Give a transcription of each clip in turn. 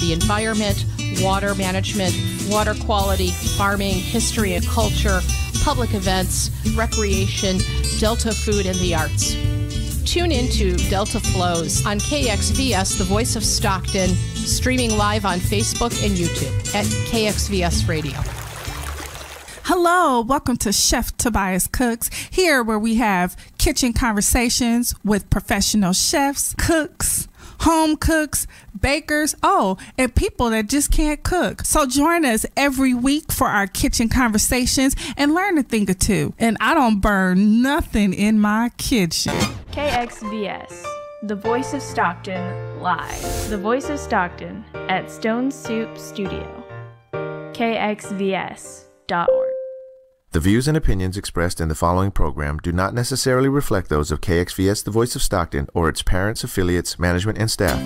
the environment, water management, water quality, farming, history and culture, public events, recreation, Delta food, and the arts. Tune into Delta Flows on KXVS, the voice of Stockton, streaming live on Facebook and YouTube at KXVS Radio. Hello, welcome to Chef Tobias Cooks, here where we have kitchen conversations with professional chefs, cooks, home cooks, bakers, and people that just can't cook. So join us every week for our kitchen conversations and learn a thing or two. And I don't burn nothing in my kitchen. KXVS, the voice of Stockton, live. The voice of Stockton at Stone Soup Studio. KXVS.org. The views and opinions expressed in the following program do not necessarily reflect those of KXVS, the voice of Stockton, or its parents, affiliates, management, and staff.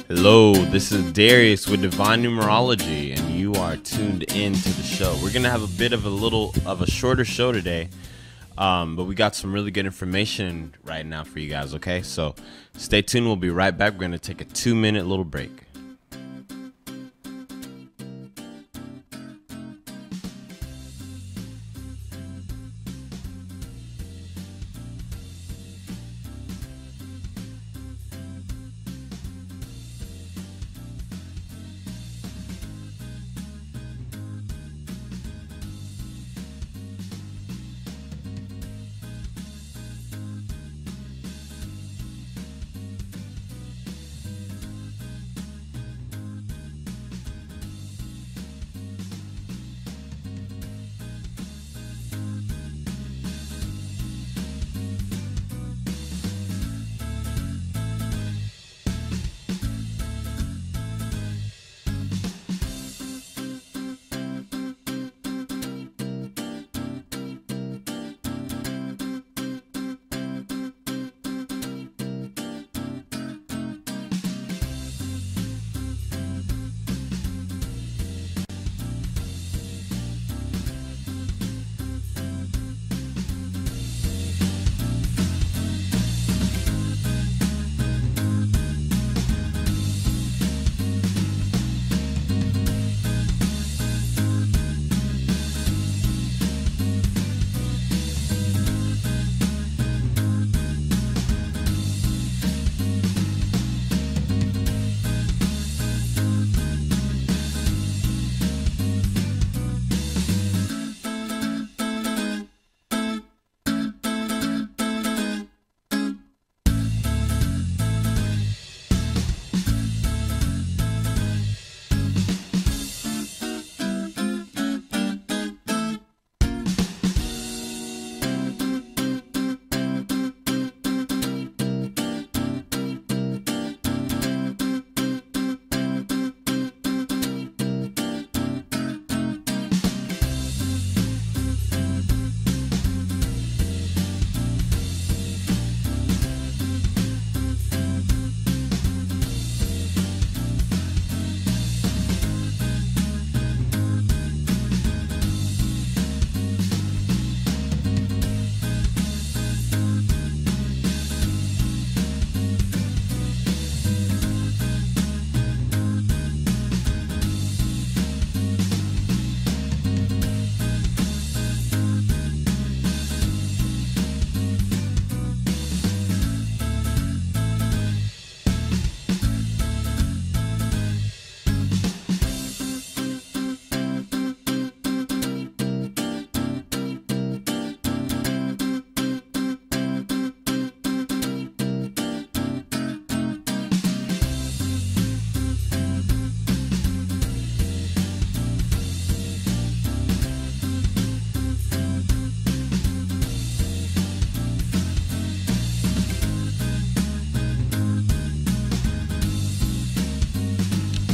Hello, this is Darius with Divine Numerology, and you are tuned in to the show. We're going to have a bit of a shorter show today, but we got some really good information right now for you guys, okay? So stay tuned. We'll be right back. We're going to take a 2-minute little break.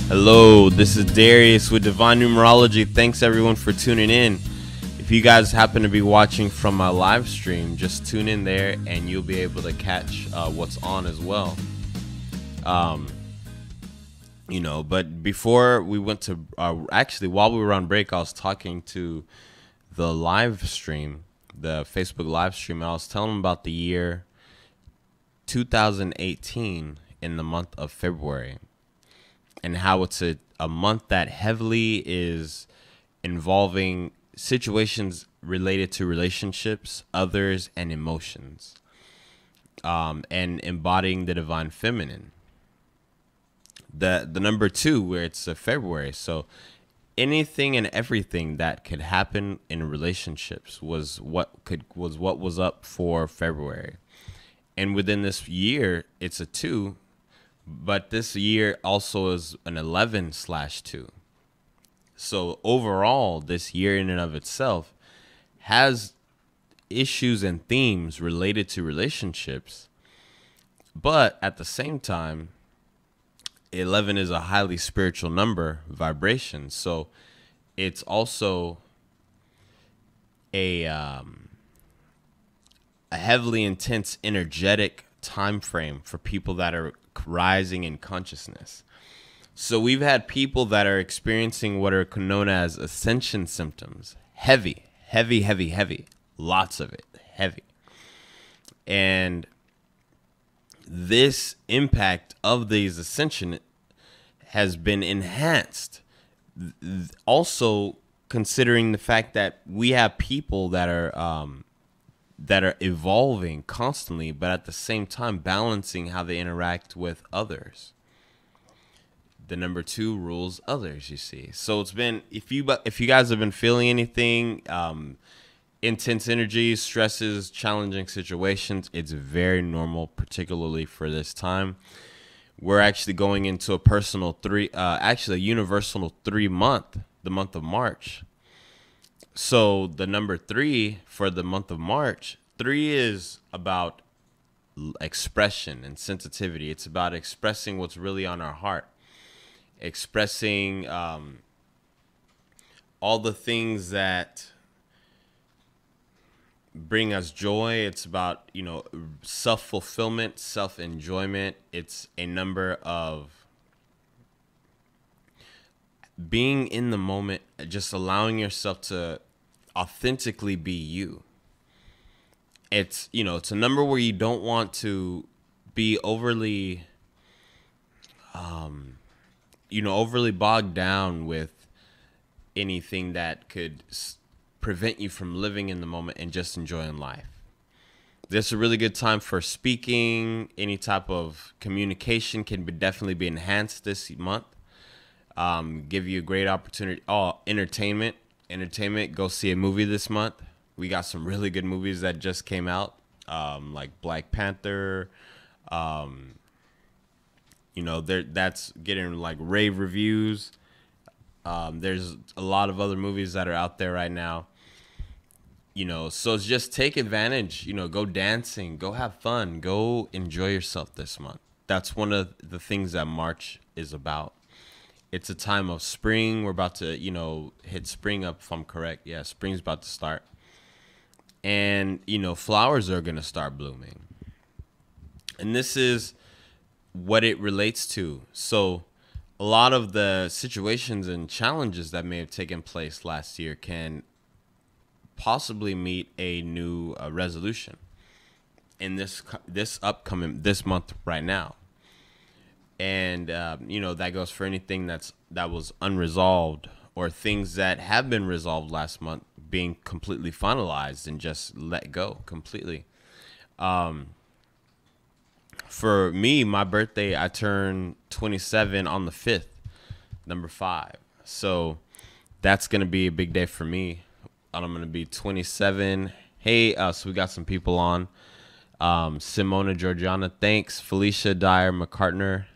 Hello, this is Darius with Divine Numerology. Thanks everyone for tuning in. If you guys happen to be watching from my live stream, just tune in there and you'll be able to catch what's on as well. But before we went to, actually while we were on break, I was talking to the live stream the Facebook live stream. I was telling them about the year 2018 in the month of February, and how it's a month that heavily is involving situations related to relationships, others, and emotions, and embodying the divine feminine. The number 2, where it's February, so anything and everything that could happen in relationships was what was up for February. And within this year, it's a 2, but this year also is an 11/2. So overall, this year in and of itself has issues and themes related to relationships. But at the same time, 11 is a highly spiritual number vibration. So it's also a heavily intense, energetic time frame for people that are rising in consciousness. So we've had people that are experiencing what are known as ascension symptoms. Heavy. Lots of it. Heavy. And this impact of these ascension has been enhanced. Also, considering the fact that we have people that are evolving constantly, but at the same time balancing how they interact with others. The number 2 rules others, you see. So it's been, if you guys have been feeling anything, intense energy, stresses, challenging situations, it's very normal, particularly for this time. We're actually going into a a universal 3 month, the month of March. So the number 3 for the month of March, 3 is about expression and sensitivity. It's about expressing what's really on our heart, expressing all the things that bring us joy. It's about, self-fulfillment, self-enjoyment. It's a number of being in the moment, just allowing yourself to authentically be you. It's, it's a number where you don't want to be overly, overly bogged down with anything that could prevent you from living in the moment and just enjoying life. This is a really good time for speaking. Any type of communication can definitely be enhanced this month. Give you a great opportunity. Entertainment. Go see a movie this month. We got some really good movies that just came out, like Black Panther. That's getting like rave reviews. There's a lot of other movies that are out there right now. So just take advantage, go dancing, go have fun, go enjoy yourself this month. That's one of the things that March is about. It's a time of spring. We're about to, hit spring up, if I'm correct. Yeah, spring's about to start. And, flowers are going to start blooming. And this is what it relates to. So a lot of the situations and challenges that may have taken place last year can possibly meet a new resolution in this month right now. And, that goes for anything that was unresolved, or things that have been resolved last month being completely finalized and just let go completely. For me, my birthday, I turned 27 on the 5th, number 5. So that's going to be a big day for me. I'm going to be 27. Hey, so we got some people on. Simona Georgiana, thanks. Felicia Dyer MacArthur,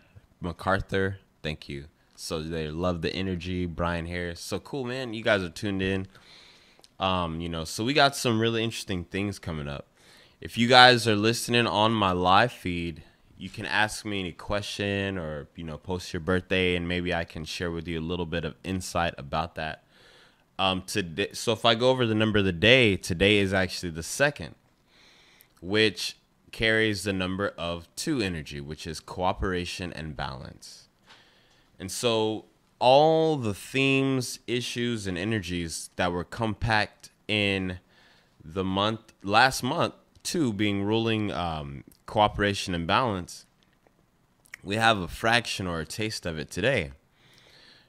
thank you. So they love the energy. Brian Harris, so cool, man. You guys are tuned in. So we got some really interesting things coming up. If you guys are listening on my live feed, you can ask me any question, or post your birthday, and maybe I can share with you a little bit of insight about that. Today, so if I go over the number of the day, today is actually the 2nd, which carries the number of 2 energy, which is cooperation and balance. And so all the themes, issues, and energies that were compact in last month too, being ruling cooperation and balance, we have a fraction or a taste of it today.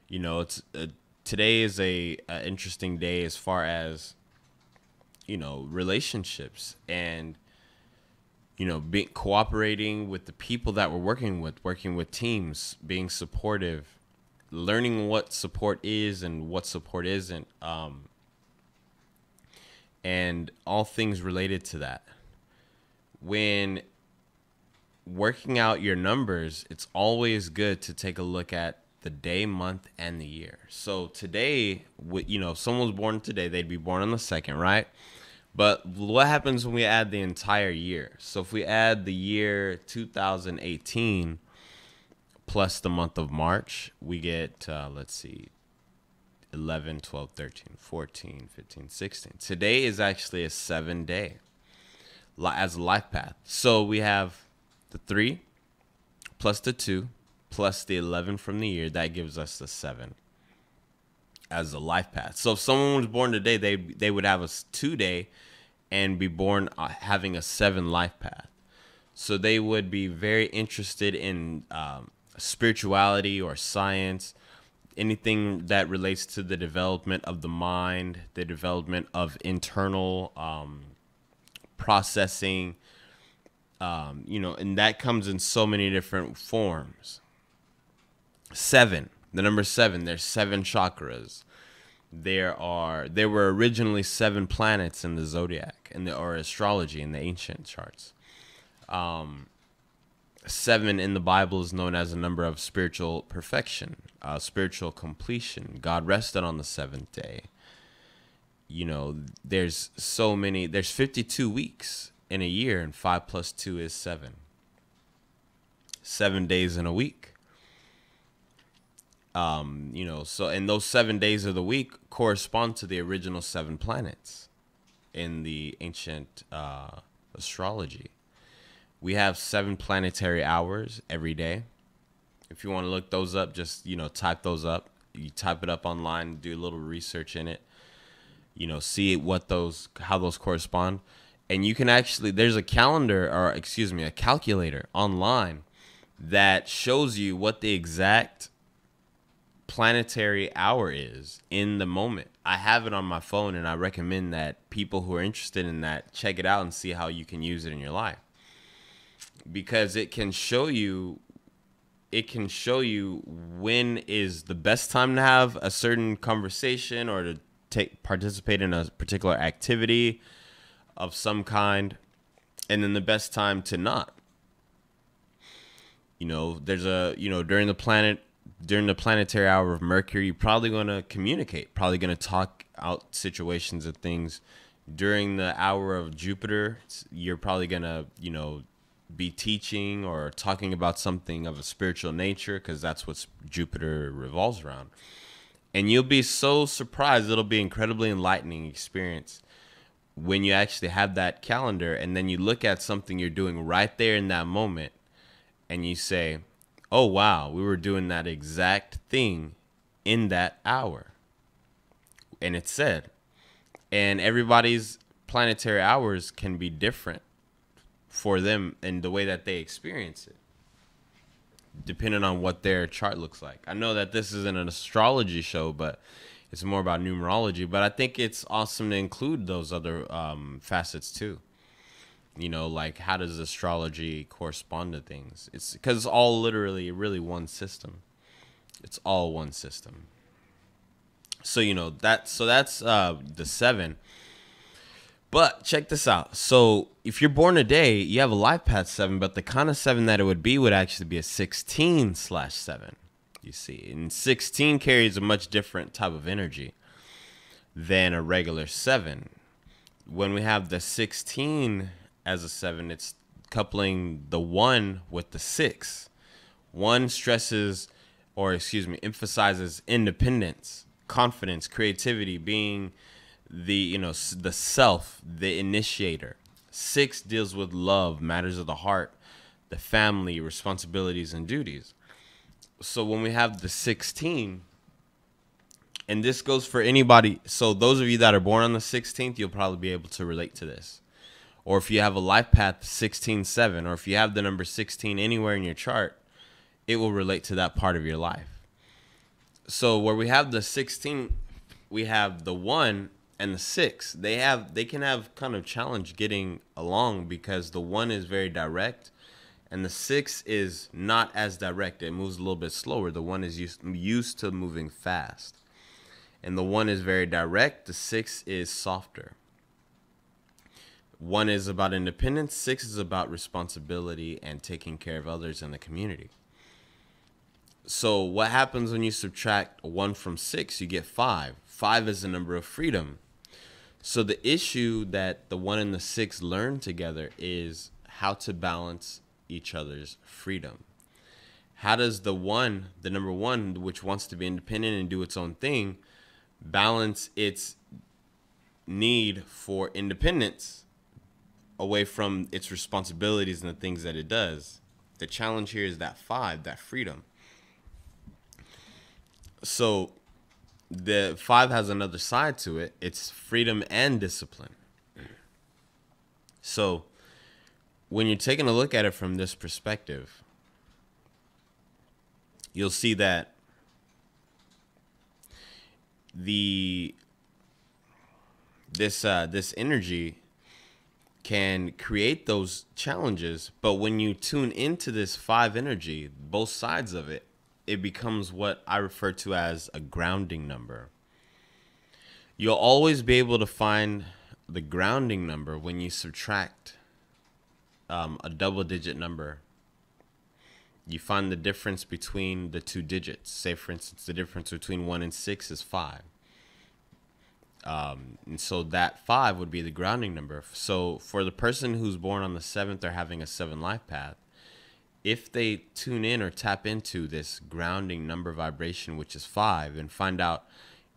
You know, today is a interesting day as far as, you know, relationships and, you know, cooperating with the people that we're working with teams, being supportive, learning what support is and what support isn't, and all things related to that. When working out your numbers, it's always good to take a look at the day, month, and the year. So today, you know, if someone was born today, they'd be born on the 2nd, right? But what happens when we add the entire year? So if we add the year 2018 plus the month of March, we get, let's see, 11, 12, 13, 14, 15, 16. Today is actually a 7-day as a life path. So we have the 3 plus the 2 plus the 11 from the year. That gives us the 7 as a life path. So if someone was born today, they would have a 2-day and be born having a 7 life path. So they would be very interested in spirituality or science, anything that relates to the development of the mind, the development of internal processing, you know, and that comes in so many different forms. 7, the number 7, there's 7 chakras. There were originally 7 planets in the zodiac or astrology in the ancient charts. 7 in the Bible is known as a number of spiritual perfection, spiritual completion. God rested on the 7th day. You know, there's 52 weeks in a year, and 5 plus 2 is 7. 7 days in a week. You know, so, and those 7 days of the week correspond to the original 7 planets in the ancient astrology. We have 7 planetary hours every day. If you want to look those up, just, you know, type those up. You type it up online, do a little research in it, you know, see how those correspond. And you can actually, there's a calculator online that shows you what the exact planetary hour is in the moment. I have it on my phone, and I recommend that people who are interested in that check it out and see how you can use it in your life, because it can show you when is the best time to have a certain conversation or to participate in a particular activity of some kind, and then the best time to not. You know, there's during the planetary hour of Mercury, you're probably going to communicate, probably going to talk out situations and things. During the hour of Jupiter, you're probably going to, you know, be teaching or talking about something of a spiritual nature, because that's what Jupiter revolves around. And you'll be so surprised. It'll be incredibly enlightening experience when you actually have that calendar, and then you look at something you're doing right there in that moment, and you say, oh, wow, we were doing that exact thing in that hour. And it's said. And everybody's planetary hours can be different for them in the way that they experience it, depending on what their chart looks like. I know that this isn't an astrology show, but it's more about numerology. But I think it's awesome to include those other facets too. You know, like, how does astrology correspond to things? It's because it's all literally really one system. It's all one system. So, you know, that's the 7. But check this out. So if you're born today, you have a life path 7, but the kind of 7 that it would actually be a 16/7. You see, and 16 carries a much different type of energy than a regular 7. When we have the 16 as a 7, it's coupling the 1 with the 6. 1 emphasizes independence, confidence, creativity, being the self, the initiator. 6 deals with love, matters of the heart, the family, responsibilities, and duties. So when we have the 16, And this goes for anybody. So those of you that are born on the 16th, you'll probably be able to relate to this. Or if you have a life path 16-7, or if you have the number 16 anywhere in your chart, it will relate to that part of your life. So where we have the 16, we have the 1 and the 6. They can have kind of challenge getting along because the 1 is very direct and the 6 is not as direct. It moves a little bit slower. The 1 is used to moving fast. And the 1 is very direct. The 6 is softer. 1 is about independence. 6 is about responsibility and taking care of others in the community. So what happens when you subtract 1 from 6? You get 5. 5 is the number of freedom. So the issue that the 1 and the 6 learn together is how to balance each other's freedom. How does the number 1, which wants to be independent and do its own thing, balance its need for independence away from its responsibilities and the things that it does? The challenge here is that 5, that freedom. So the 5 has another side to it. It's freedom and discipline. So when you're taking a look at it from this perspective, you'll see that this energy can create those challenges, but when you tune into this 5 energy, both sides of it, it becomes what I refer to as a grounding number. You'll always be able to find the grounding number when you subtract a double-digit number. You find the difference between the 2 digits. Say, for instance, the difference between 1 and 6 is 5. And so that 5 would be the grounding number. So for the person who's born on the 7th or having a 7 life path, if they tune in or tap into this grounding number vibration, which is 5, and find out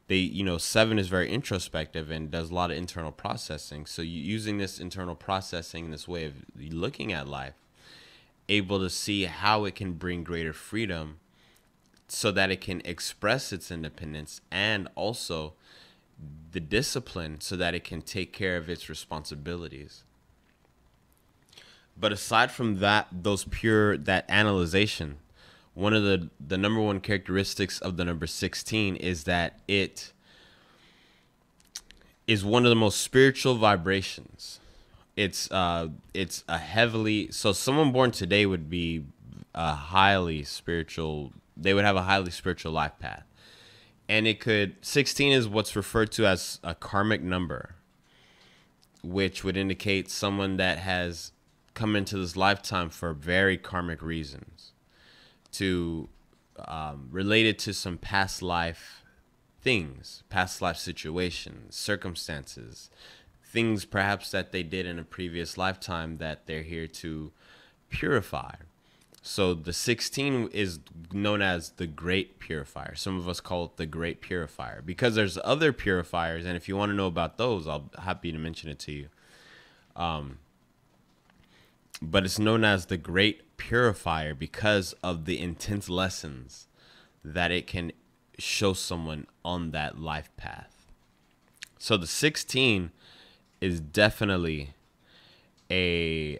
7 is very introspective and does a lot of internal processing. So using this internal processing, this way of looking at life, able to see how it can bring greater freedom so that it can express its independence, and also the discipline so that it can take care of its responsibilities. But aside from that analyzation, one of the number one characteristics of the number 16 is that it is one of the most spiritual vibrations. It's a heavily, so someone born today would be a highly spiritual, they would have a highly spiritual life path. And 16 is what's referred to as a karmic number, which would indicate someone that has come into this lifetime for very karmic reasons, related to some past life things, past life situations, circumstances, things perhaps that they did in a previous lifetime that they're here to purify. So the 16 is known as the Great Purifier. Some of us call it the Great Purifier because there's other purifiers, and if you want to know about those, I'll be happy to mention it to you. But it's known as the Great Purifier because of the intense lessons that it can show someone on that life path. So the 16 is definitely an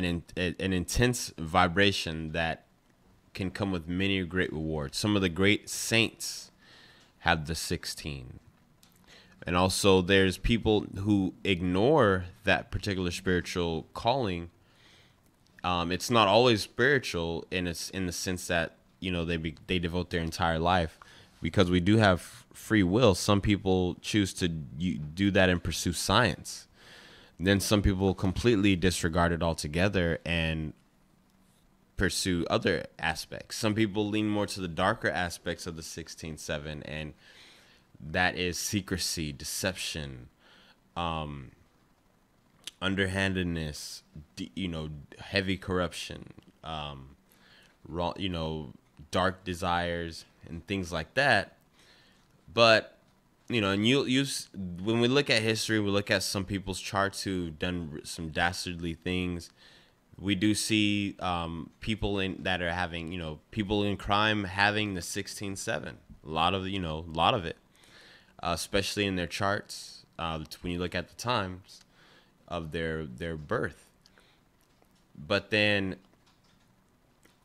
intense vibration that can come with many great rewards. Some of the great saints have the 16. And also there's people who ignore that particular spiritual calling. It's not always spiritual in the sense that, they devote their entire life, because we do have free will. Some people choose to do that and pursue science. Then some people completely disregard it altogether and pursue other aspects. Some people lean more to the darker aspects of the 16-7, and that is secrecy, deception, underhandedness, heavy corruption, wrong, dark desires and things like that. But and when we look at history, we look at some people's charts who've done some dastardly things. We do see people that are having, people in crime having the 16-7. A lot of it, especially in their charts. When you look at the times of their birth, but then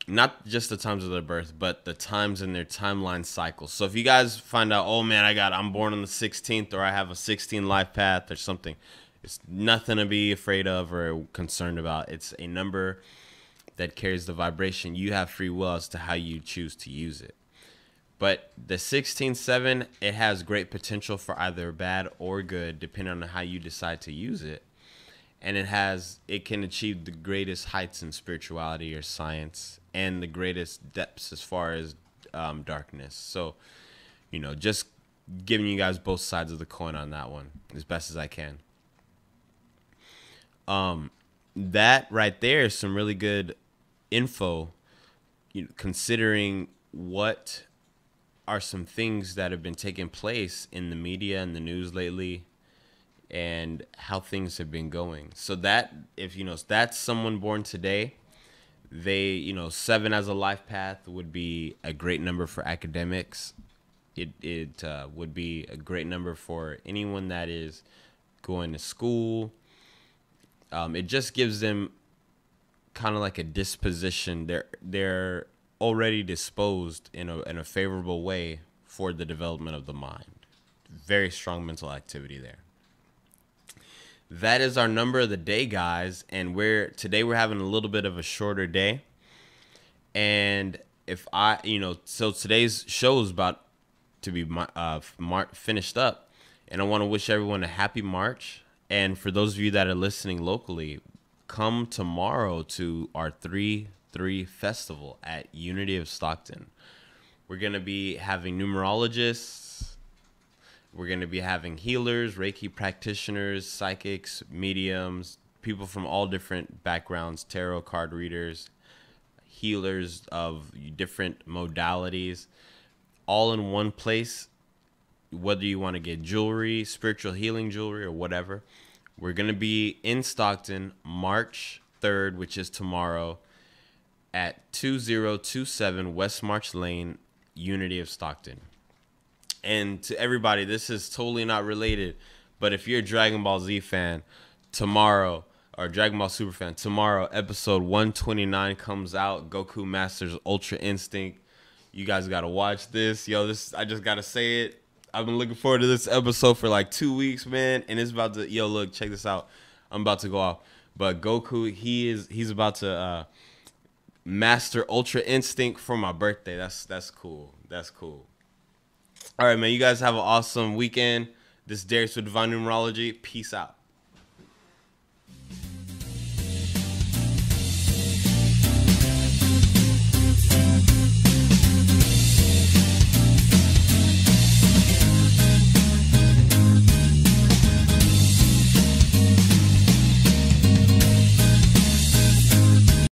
not just the times of their birth, but the times in their timeline cycle. So if you guys find out, oh man, I'm born on the 16th, or I have a 16 life path or something, it's nothing to be afraid of or concerned about. It's a number that carries the vibration. You have free will as to how you choose to use it. But the 16-7, it has great potential for either bad or good, depending on how you decide to use it. And it can achieve the greatest heights in spirituality or science, and the greatest depths as far as darkness. So, just giving you guys both sides of the coin on that one as best as I can. That right there is some really good info, considering what are some things that have been taking place in the media and the news lately, and how things have been going. So that, if that's someone born today, they 7 as a life path would be a great number for academics. It would be a great number for anyone that is going to school. It just gives them kind of like a disposition. They're already disposed in a favorable way for the development of the mind. Very strong mental activity there. That is our number of the day, guys, and today we're having a little bit of a shorter day. And so today's show is about to be finished up, and I want to wish everyone a happy March. And for those of you that are listening locally, come tomorrow to our 3/3 festival at Unity of Stockton. We're going to be having numerologists. We're going to be having healers, Reiki practitioners, psychics, mediums, people from all different backgrounds, tarot card readers, healers of different modalities, all in one place. Whether you want to get jewelry, spiritual healing jewelry, or whatever. We're going to be in Stockton March 3rd, which is tomorrow, at 2027 West March Lane, Unity of Stockton. And to everybody, this is totally not related, but if you're a Dragon Ball Z fan, tomorrow, or Dragon Ball Super fan, tomorrow, episode 129 comes out, Goku Masters Ultra Instinct. You guys got to watch this. I just got to say it. I've been looking forward to this episode for like 2 weeks, man, and it's about to, look, check this out. I'm about to go off. But Goku, he's about to master Ultra Instinct for my birthday. That's cool. That's cool. All right, man. You guys have an awesome weekend. This is Darius with Divine Numerology. Peace out.